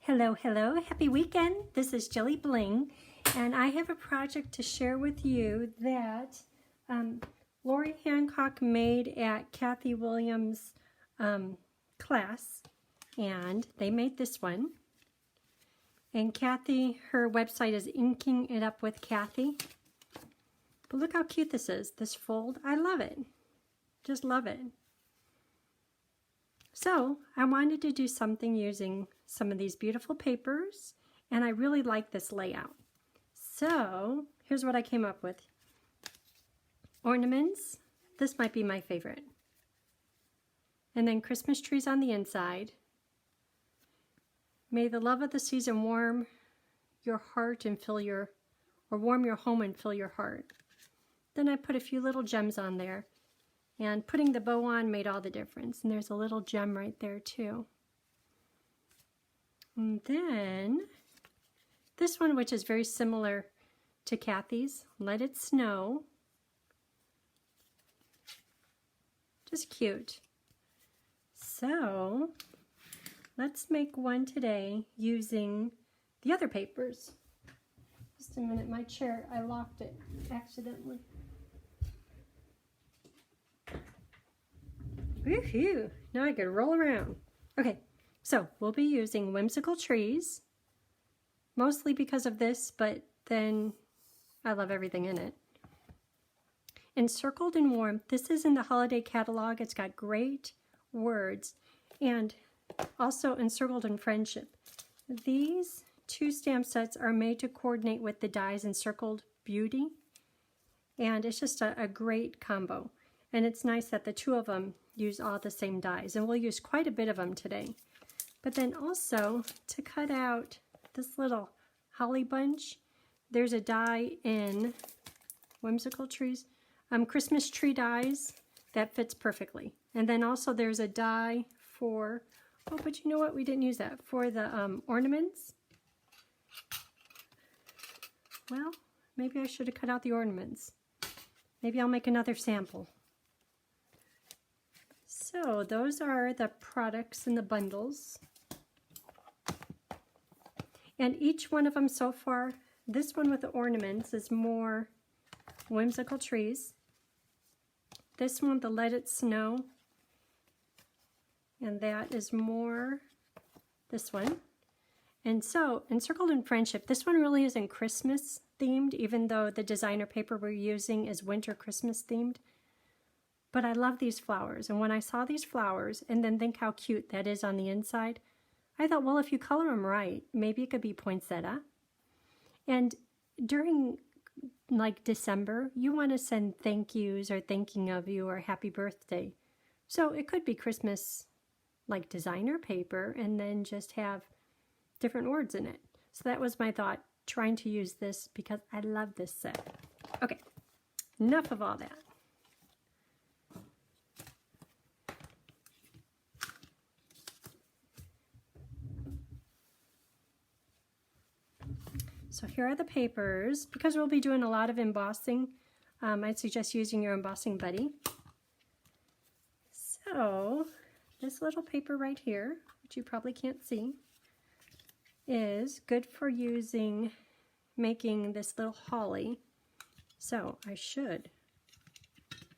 Hello, hello, happy weekend. This is JilliBling, and I have a project to share with you that Lori Hancock made at Cathy Williams' class, and they made this one. And Cathy, her website is Inking It Up with Cathy. But look how cute this is, this fold. I love it. Just love it. So I wanted to do something using some of these beautiful papers, and I really like this layout. So here's what I came up with. Ornaments, this might be my favorite. And then Christmas trees on the inside. May the love of the season warm your heart and fill your, or warm your home and fill your heart. Then I put a few little gems on there. And putting the bow on made all the difference. And there's a little gem right there too. And then this one, which is very similar to Cathy's, Let It Snow. Just cute. So let's make one today using the other papers. Just a minute, my chair, I locked it accidentally. Woohoo! Now I can roll around. Okay, so we'll be using Whimsical Trees, mostly because of this, but then I love everything in it. Encircled and Warm. This is in the holiday catalog. It's got great words. And also Encircled in Friendship. These two stamp sets are made to coordinate with the dies Encircled Beauty. And it's just a great combo. And it's nice that the two of them use all the same dies, and we'll use quite a bit of them today. But then also, to cut out this little holly bunch, there's a die in Whimsical Trees, Christmas tree dies, that fits perfectly. And then also there's a die for, oh, but you know what, we didn't use that, for the ornaments. Well, maybe I should have cut out the ornaments. Maybe I'll make another sample. So those are the products in the bundles. And each one of them so far, this one with the ornaments is more Whimsical Trees. This one, the Let It Snow. And that is more this one. And so, Encircled in Friendship, this one really isn't Christmas themed, even though the designer paper we're using is winter Christmas themed. But I love these flowers, and when I saw these flowers, and then think how cute that is on the inside, I thought, well, if you color them right, maybe it could be poinsettia. And during, like, December, you want to send thank yous or thinking of you or happy birthday. So it could be Christmas, like, designer paper, and then just have different words in it. So that was my thought, trying to use this because I love this set. Okay, enough of all that. So here are the papers. Because we'll be doing a lot of embossing, I'd suggest using your embossing buddy. So this little paper right here, which you probably can't see, is good for making this little holly. So I should.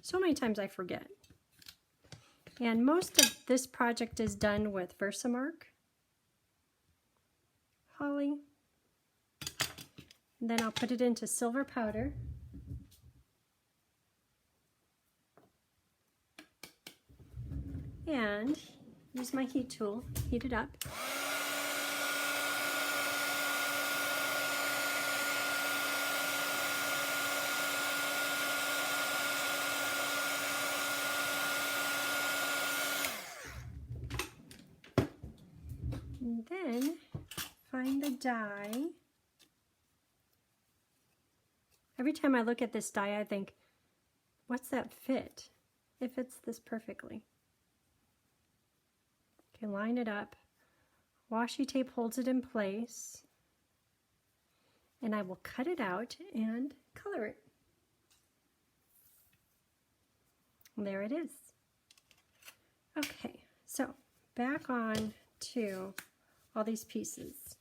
So many times I forget. And most of this project is done with Versamark holly. And then I'll put it into silver powder. And use my heat tool, heat it up. And then find the die. Every time I look at this die, I think, what's that fit? It fits this perfectly. Okay, line it up. Washi tape holds it in place. And I will cut it out and color it. And there it is. Okay, so back on to all these pieces.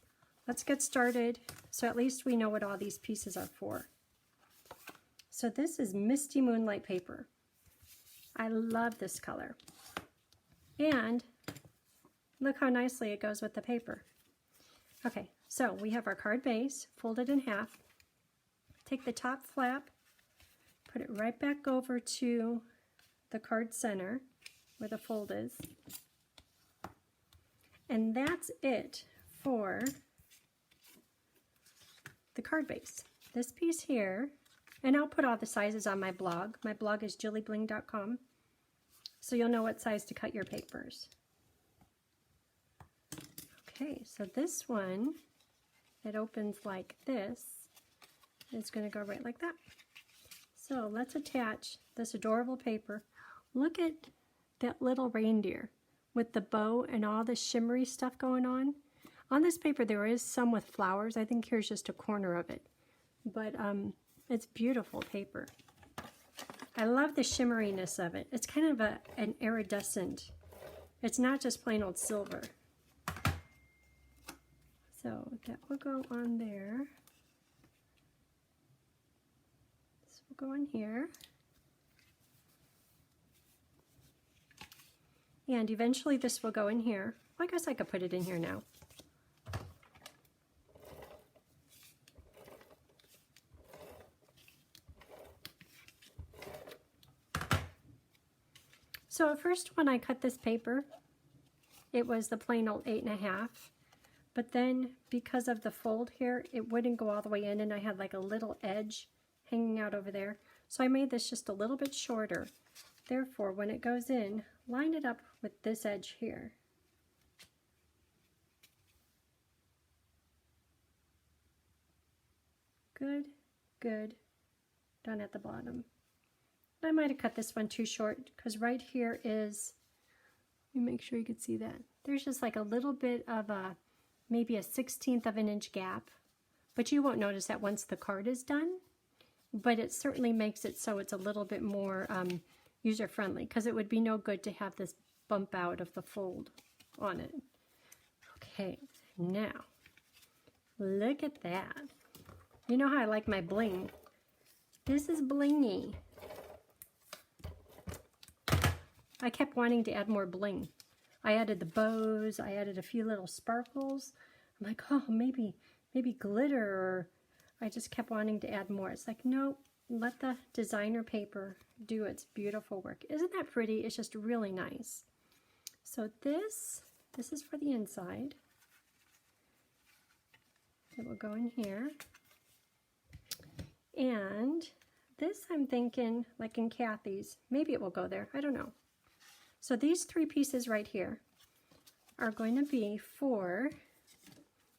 Let's get started so at least we know what all these pieces are for. So this is Misty Moonlight paper. I love this color. And look how nicely it goes with the paper. Okay, so we have our card base folded in half. Take the top flap, put it right back over to the card center where the fold is. And that's it for the card base. This piece here, and I'll put all the sizes on my blog. My blog is JilliBling.com, so you'll know what size to cut your papers. Okay, so this one, it opens like this. It's going to go right like that. So let's attach this adorable paper. Look at that little reindeer with the bow and all the shimmery stuff going on. On this paper there is some with flowers. I think here's just a corner of it. But it's beautiful paper. I love the shimmeriness of it. It's kind of an iridescent. It's not just plain old silver. So that will go on there. This will go in here. And eventually this will go in here. I guess I could put it in here now. So at first when I cut this paper, it was the plain old 8.5. But then because of the fold here, it wouldn't go all the way in, and I had like a little edge hanging out over there. So I made this just a little bit shorter. Therefore, when it goes in, line it up with this edge here. Good, good, down at the bottom. I might have cut this one too short because right here is, let me make sure you can see that. There's just like a little bit of a, maybe a 1/16 of an inch gap, but you won't notice that once the card is done, but it certainly makes it so it's a little bit more user-friendly, because it would be no good to have this bump out of the fold on it. Okay, now, look at that. You know how I like my bling. This is blingy. I kept wanting to add more bling. I added the bows, I added a few little sparkles. I'm like, oh, maybe glitter, or I just kept wanting to add more. It's like, no, let the designer paper do its beautiful work. Isn't that pretty? It's just really nice. So this is for the inside. It will go in here. And this I'm thinking, like in Cathy's, maybe it will go there. I don't know. So these three pieces right here are going to be for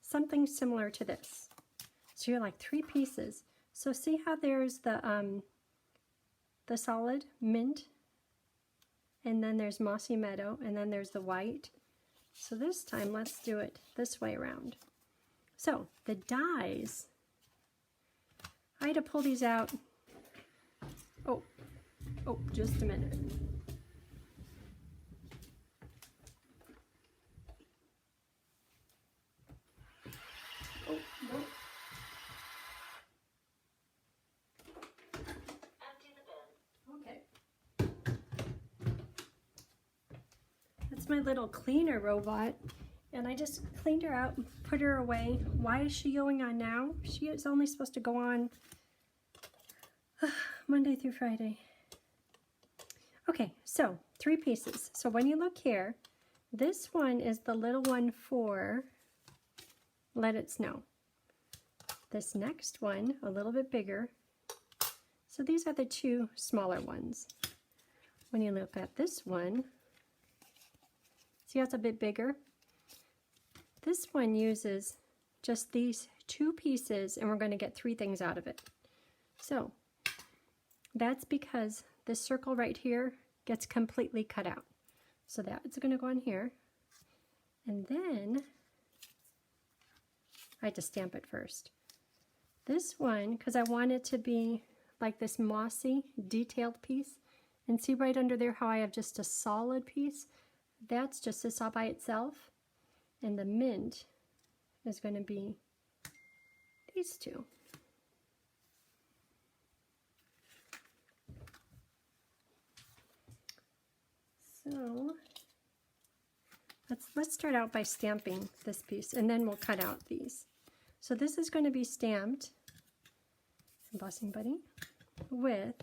something similar to this. So you're like 3 pieces. So see how there's the solid mint, and then there's mossy meadow, and then there's the white. So this time let's do it this way around. So the dies, I had to pull these out. Oh, just a minute. Oh, no. Empty the bin. Okay. That's my little cleaner robot, and I just cleaned her out and put her away. Why is she going on now? She is only supposed to go on Monday through Friday. Okay, so 3 pieces. So when you look here, this one is the little one for Let It Snow. This next one, a little bit bigger. So these are the 2 smaller ones. When you look at this one, see how it's a bit bigger? This one uses just these 2 pieces, and we're going to get 3 things out of it. So that's because this circle right here gets completely cut out. So that's going to go on here. And then I had to stamp it first. This one, because I want it to be like this mossy, detailed piece. And see right under there how I have just a solid piece? That's just this all by itself. And the mint is going to be these two. So let's start out by stamping this piece, and then we'll cut out these. So this is going to be stamped, Embossing Buddy, with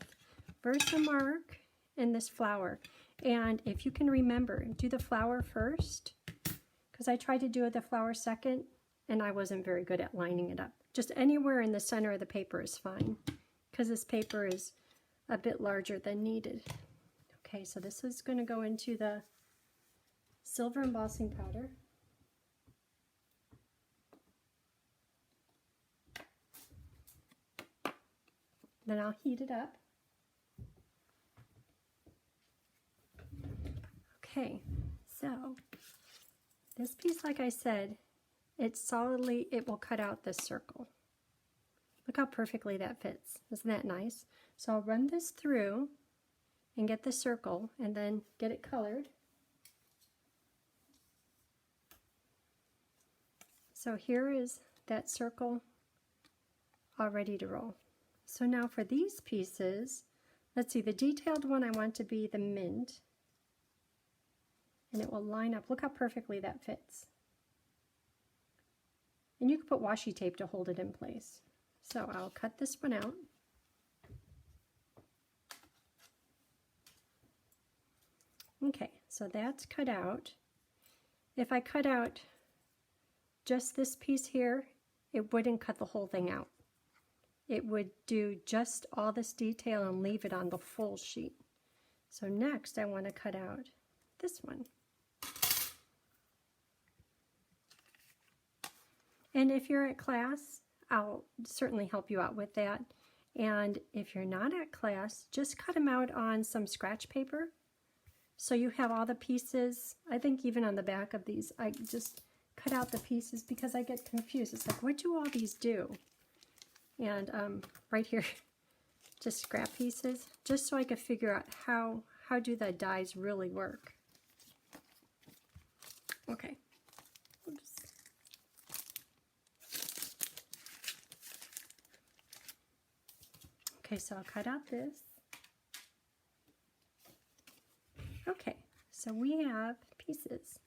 Versamark and this flower. And if you can remember, do the flower first, because I tried to do the flower second, and I wasn't very good at lining it up. Just anywhere in the center of the paper is fine, because this paper is a bit larger than needed. Okay, so this is going to go into the silver embossing powder. Then I'll heat it up. Okay, so this piece, like I said, it will cut out this circle. Look how perfectly that fits. Isn't that nice? So I'll run this through and get the circle and then get it colored. So here is that circle all ready to roll. So now for these pieces, let's see, the detailed one I want to be the mint, and it will line up. Look how perfectly that fits. And you can put washi tape to hold it in place. So I'll cut this one out. Okay, so that's cut out. If I cut out just this piece here, it wouldn't cut the whole thing out. It would do just all this detail and leave it on the full sheet. So next I want to cut out this one. And if you're at class, I'll certainly help you out with that. And if you're not at class, just cut them out on some scratch paper. So you have all the pieces. I think even on the back of these, I just cut out the pieces because I get confused. It's like, what do all these do? And right here, just scrap pieces, just so I could figure out how do the dies really work. Okay. Oops. Okay, so I'll cut out this. Okay, so we have pieces.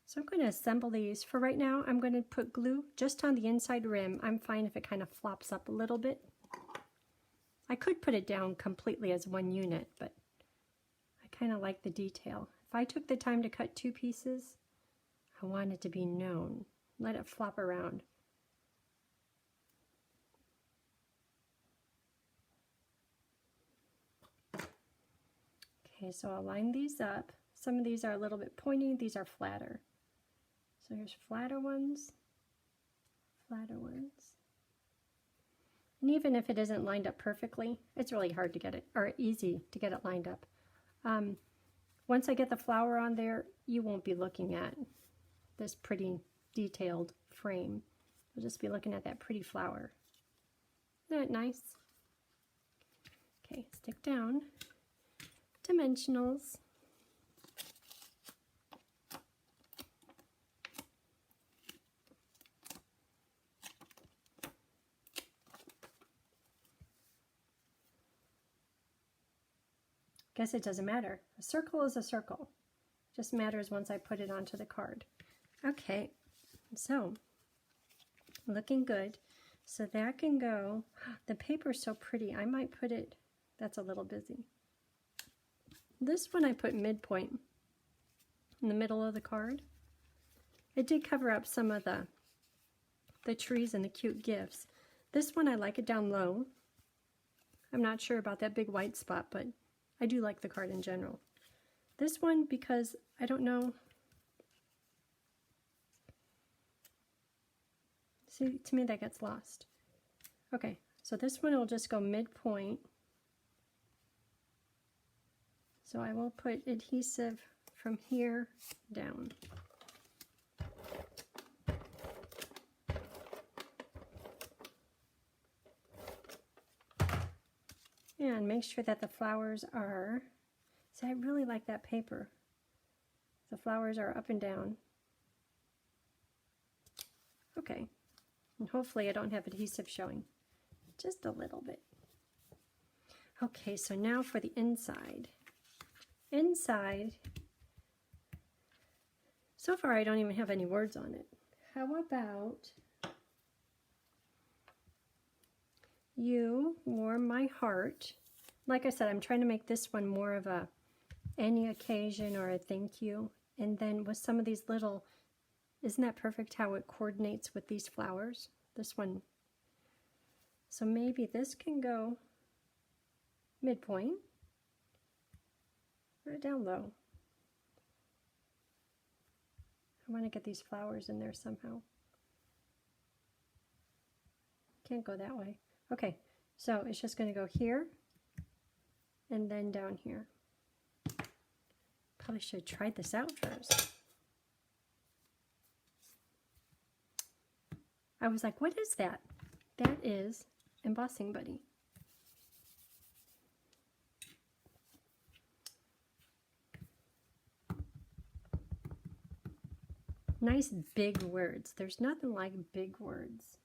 So I'm going to assemble these. For right now, I'm going to put glue just on the inside rim. I'm fine if it kind of flops up a little bit. I could put it down completely as one unit, but I kind of like the detail. If I took the time to cut two pieces, I want it to be known. Let it flop around. Okay, so I'll line these up. Some of these are a little bit pointy, these are flatter. So here's flatter ones. And even if it isn't lined up perfectly, it's really hard to get it, or easy to get it lined up. Once I get the flower on there, you won't be looking at this pretty detailed frame. You'll just be looking at that pretty flower. Isn't that nice? Okay, stick down. Dimensionals. Guess it doesn't matter. A circle is a circle. It just matters once I put it onto the card. Okay, so looking good. So that can go. The paper's so pretty. I might put it, that's a little busy. This one I put midpoint in the middle of the card. It did cover up some of the trees and the cute gifts. This one I like it down low. I'm not sure about that big white spot, but I do like the card in general. This one, because I don't know. See, to me that gets lost. Okay, so this one will just go midpoint. So I will put adhesive from here down. And make sure that the flowers are, see, I really like that paper. The flowers are up and down. okay. And hopefully I don't have adhesive showing. Just a little bit. Okay, so now for the inside. Inside, so far I don't even have any words on it. How about you warm my heart? Like I said, I'm trying to make this one more of a any occasion or a thank you. And then with some of these little, isn't that perfect how it coordinates with these flowers? This one. So maybe this can go midpoint or down low. I want to get these flowers in there somehow. Can't go that way. Okay, so it's just going to go here and then down here. Probably should have tried this out first. I was like, what is that? That is Embossing Buddy. Nice big words. There's nothing like big words.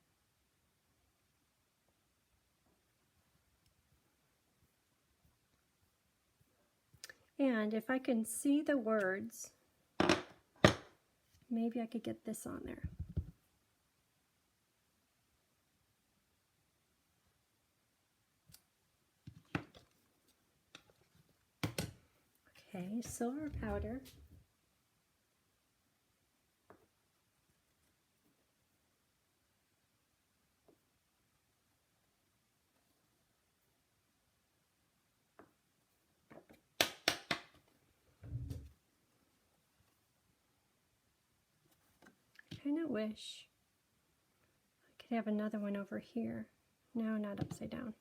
And if I can see the words, maybe I could get this on there. Okay, silver powder. I kind of wish I could have another one over here. No, not upside down.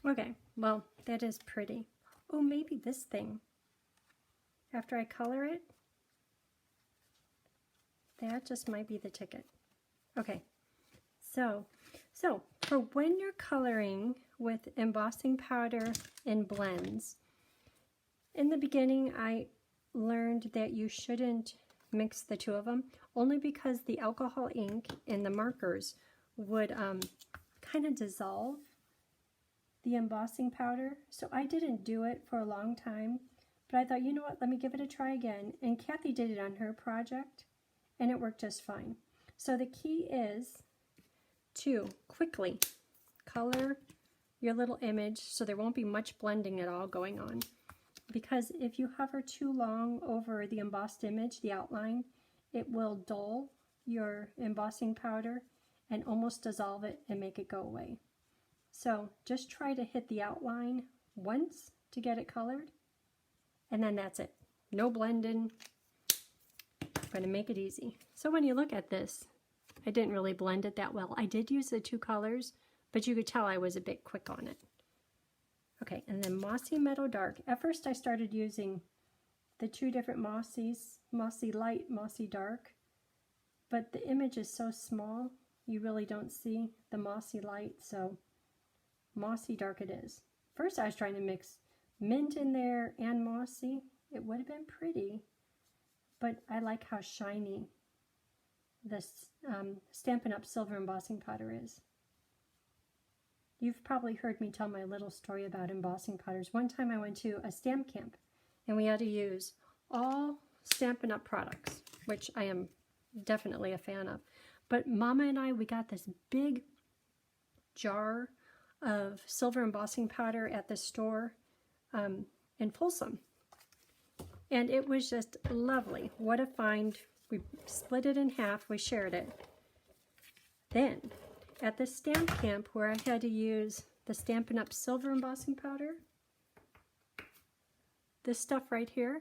Okay, well, that is pretty. Oh, maybe this thing. After I color it, that just might be the ticket. Okay, so for when you're coloring with embossing powder and blends, in the beginning I learned that you shouldn't mix the two of them, only because the alcohol ink and the markers would kind of dissolve the embossing powder. So I didn't do it for a long time, but I thought, you know what, let me give it a try again. And Cathy did it on her project and it worked just fine. So the key is to quickly color your little image so there won't be much blending at all going on. Because if you hover too long over the embossed image, the outline, it will dull your embossing powder and almost dissolve it and make it go away. So just try to hit the outline once to get it colored, and then that's it. No blending. I'm going to make it easy. So when you look at this, I didn't really blend it that well. I did use the two colors, but you could tell I was a bit quick on it. Okay, and then Mossy Meadow Dark. At first I started using the two different mossies, Mossy Light, Mossy Dark, but the image is so small, you really don't see the Mossy Light, so Mossy Dark it is. First I was trying to mix mint in there and mossy. It would have been pretty, but I like how shiny this Stampin' Up! Silver embossing powder is. You've probably heard me tell my little story about embossing powders. One time I went to a stamp camp and we had to use all Stampin' Up! Products, which I am definitely a fan of. But Mama and I, we got this big jar of silver embossing powder at the store in Folsom. And it was just lovely. What a find. We split it in half. We shared it. Then, at the stamp camp where I had to use the Stampin' Up! Silver embossing powder, this stuff right here,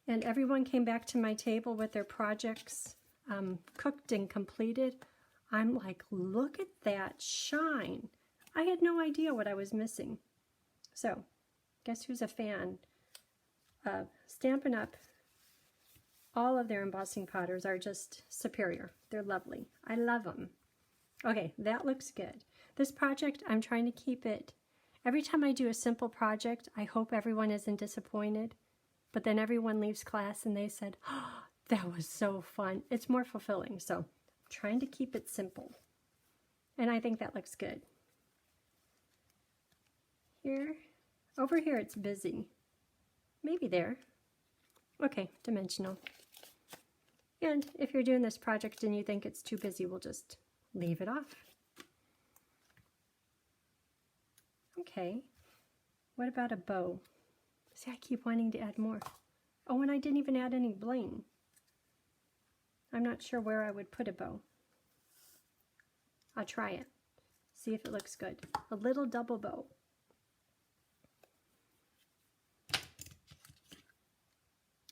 and everyone came back to my table with their projects cooked and completed. I'm like, look at that shine. I had no idea what I was missing. So, guess who's a fan of Stampin' Up! All of their embossing powders are just superior. They're lovely. I love them. Okay, that looks good. This project, I'm trying to keep it. Every time I do a simple project, I hope everyone isn't disappointed. But then everyone leaves class and they said, oh, that was so fun. It's more fulfilling. So I'm trying to keep it simple. And I think that looks good. Here, over here it's busy. Maybe there. Okay, dimensional. And if you're doing this project and you think it's too busy, we'll just leave it off. Okay, what about a bow? See, I keep wanting to add more. Oh, and I didn't even add any bling. I'm not sure where I would put a bow. I'll try it. See if it looks good. A little double bow.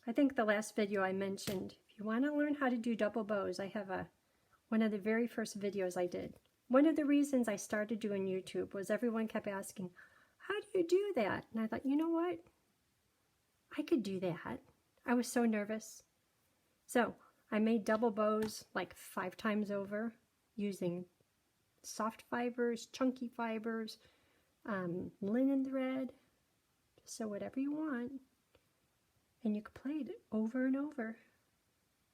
I think the last video I mentioned, if you want to learn how to do double bows, I have one of the very first videos I did. One of the reasons I started doing YouTube was everyone kept asking, how do you do that? And I thought, you know what? I could do that. I was so nervous. So I made double bows like 5 times over using soft fibers, chunky fibers, linen thread, so whatever you want. And you can play it over and over.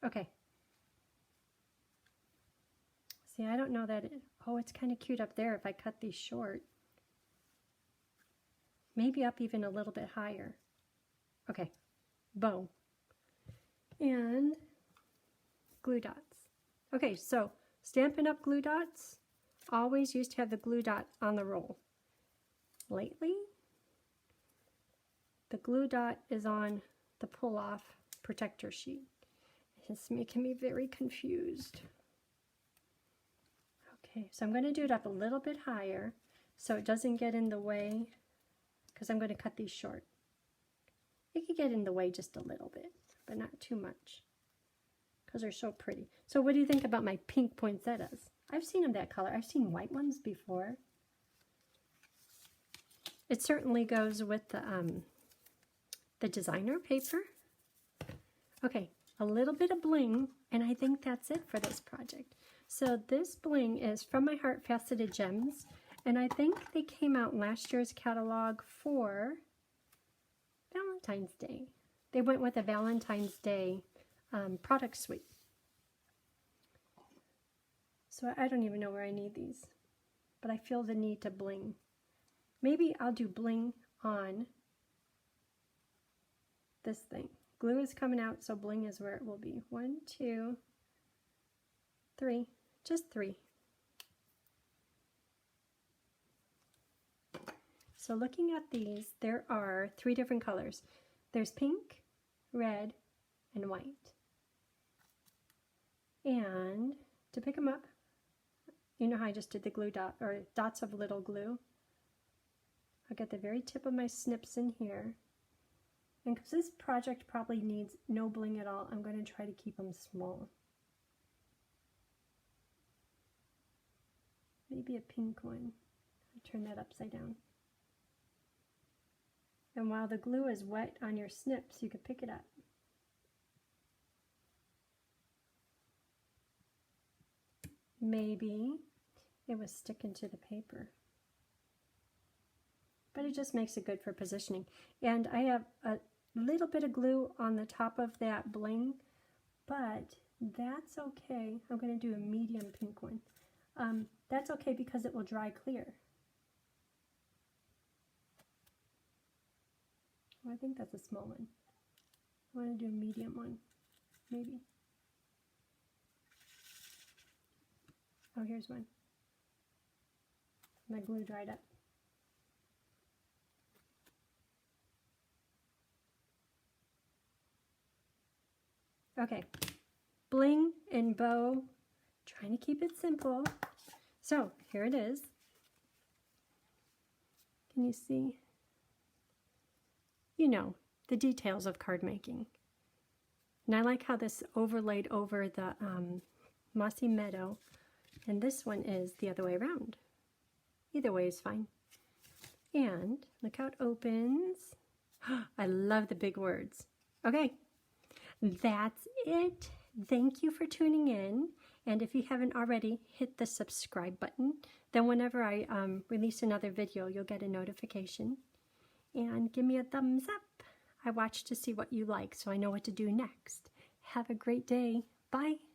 Okay. See, I don't know that oh, it's kind of cute up there if I cut these short. Maybe up even a little bit higher. Okay, bow. And glue dots. Okay, so Stampin' Up! Glue dots always used to have the glue dot on the roll. Lately, the glue dot is on the pull-off protector sheet. It's making me very confused. Okay, so I'm going to do it up a little bit higher so it doesn't get in the way, because I'm going to cut these short. It could get in the way just a little bit, but not too much, because they're so pretty. So what do you think about my pink poinsettias? I've seen them that color. I've seen white ones before. It certainly goes with the designer paper. Okay, a little bit of bling, and I think that's it for this project. So this bling is from my Heart Faceted Gems, and I think they came out in last year's catalog for Valentine's Day. They went with a Valentine's Day product suite. So I don't even know where I need these, but I feel the need to bling. Maybe I'll do bling on this thing. Glue is coming out, so bling is where it will be. 1, 2, 3, just 3. So looking at these, there are 3 different colors. There's pink, red, and white. And to pick them up, you know how I just did the glue dot, or dots of little glue? I'll get the very tip of my snips in here. And because this project probably needs no bling at all, I'm going to try to keep them small. Maybe a pink one. I turn that upside down. And while the glue is wet on your snips, you can pick it up. Maybe it was sticking to the paper. But it just makes it good for positioning. And I have a little bit of glue on the top of that bling, but that's okay. I'm going to do a medium pink one. That's okay because it will dry clear. Oh, I think that's a small one. I want to do a medium one, maybe. Oh, here's one. My glue dried up. Okay, bling and bow trying to keep it simple. So here it is. Can you see? You know, the details of card making. And I like how this overlaid over the mossy meadow, and this one is the other way around. Either way is fine. And look how it opens. I love the big words. Okay, that's it. Thank you for tuning in. And if you haven't already, hit the subscribe button. Then whenever I release another video, you'll get a notification. And give me a thumbs up. I watch to see what you like so I know what to do next. Have a great day. Bye.